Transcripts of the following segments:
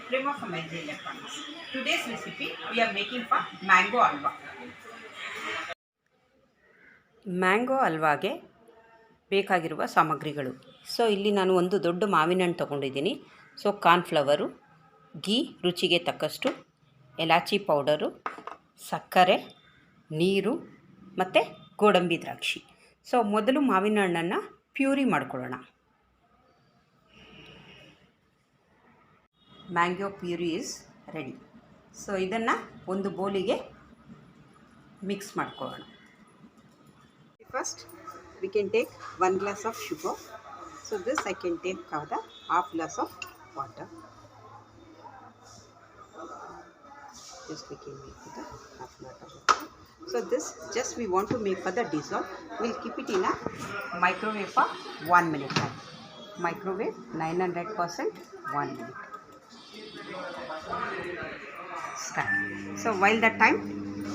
Prima from LG Electronics. Today's recipe we are making for mango halwa. Mango ಹಲ್ವಾಗೆ ಬೇಕಾಗಿರುವ ಸಾಮಗ್ರಿಗಳು. So ಇಲ್ಲಿ ನಾನು ಒಂದು ದೊಡ್ಡ ಮಾವಿನ ಹಣ್ಣು ತೊಗೊಂಡಿದ್ದೀನಿ. ಸೊ ಕಾರ್ನ್ಫ್ಲವರು, ಗೀ ರುಚಿಗೆ ತಕ್ಕಷ್ಟು, ಎಲಾಚಿ ಪೌಡರು, ಸಕ್ಕರೆ, ನೀರು ಮತ್ತು ಗೋಡಂಬಿ ದ್ರಾಕ್ಷಿ. ಸೊ ಮೊದಲು ಮಾವಿನ ಹಣ್ಣನ್ನು ಪ್ಯೂರಿ ಮಾಡ್ಕೊಳ್ಳೋಣ. Mango puree is ready. So ಇದನ್ನು ಒಂದು ಬೌಲಿಗೆ ಮಿಕ್ಸ್ ಮಾಡ್ಕೊಳ್ಳೋಣ. First we can take 1 glass of sugar. So this I can take half glass of water. Just we can make the half glass of water. So this just we want to make for the dissolve. We'll keep it in a microwave for 1 minute time. Microwave 900% 1 minute. Start. So while that time,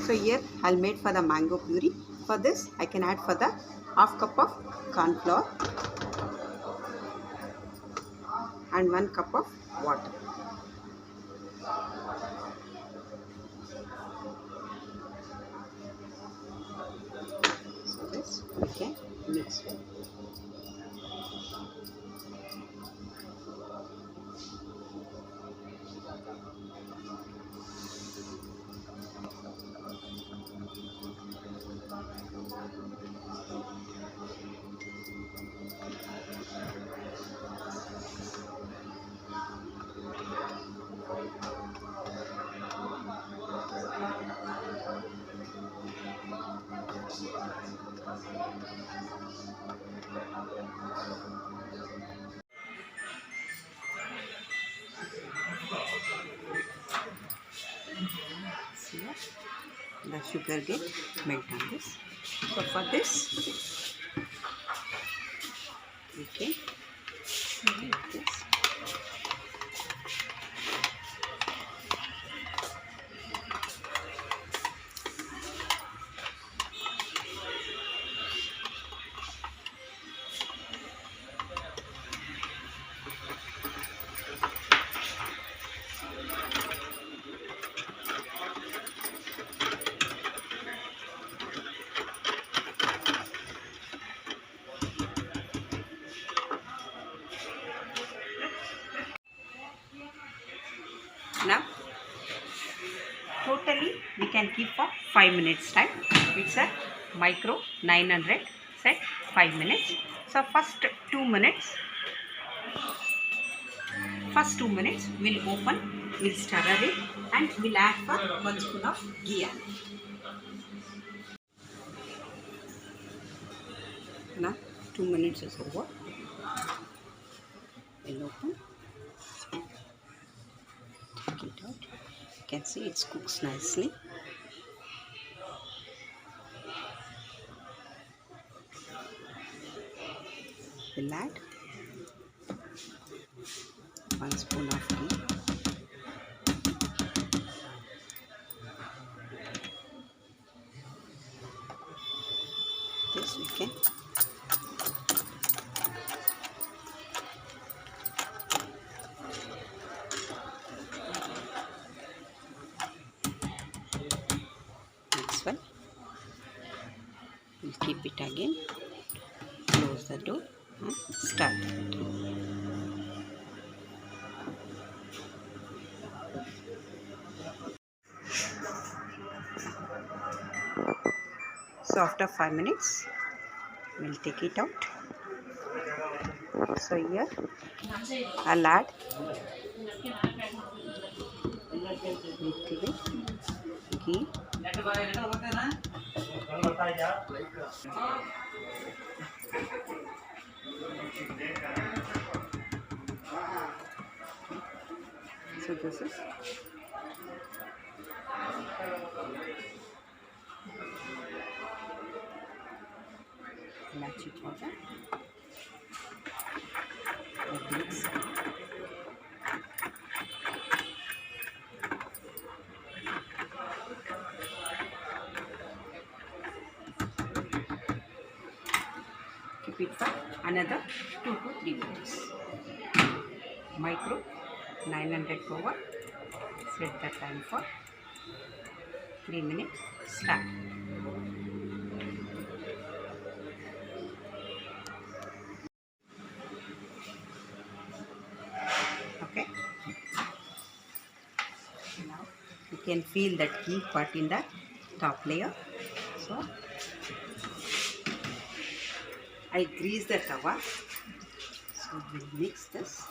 so here I'll made for the mango puree. For this I can add for the half cup of corn flour and 1 cup of water. So this we can mix well. See, the sugar get melt on this. So for this we can make this. Now totally we can keep for 5 minutes time. It's a micro 900 set 5 minutes. So first 2 minutes we'll open, we'll stir it and we'll add for 1 spoon of ghee. Now 2 minutes is over. We'll open, take it out. You can see it cooks nicely. We'll add 1 spoon of ghee. This we can mix well. We'll keep it again, close the door and start it. So after 5 minutes we'll take it out. So here I'll add little bit ghee. So this is ellachi powder. Mix. Keep it for another 2 to 3 minutes. Micro 900 over. Set the time for 3 minutes. Start. Okay. Now you can feel that ghee part in the top layer. So I grease the tawa. So we'll mix this.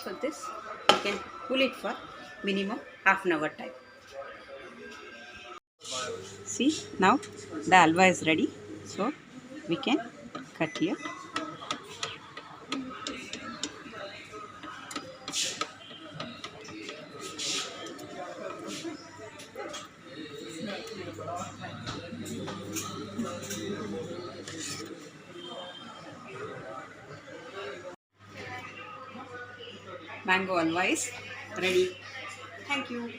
So this you can cool it for minimum half an hour time. See, now the halwa is ready. So we can cut here. Mango halwa is ready. Thank you.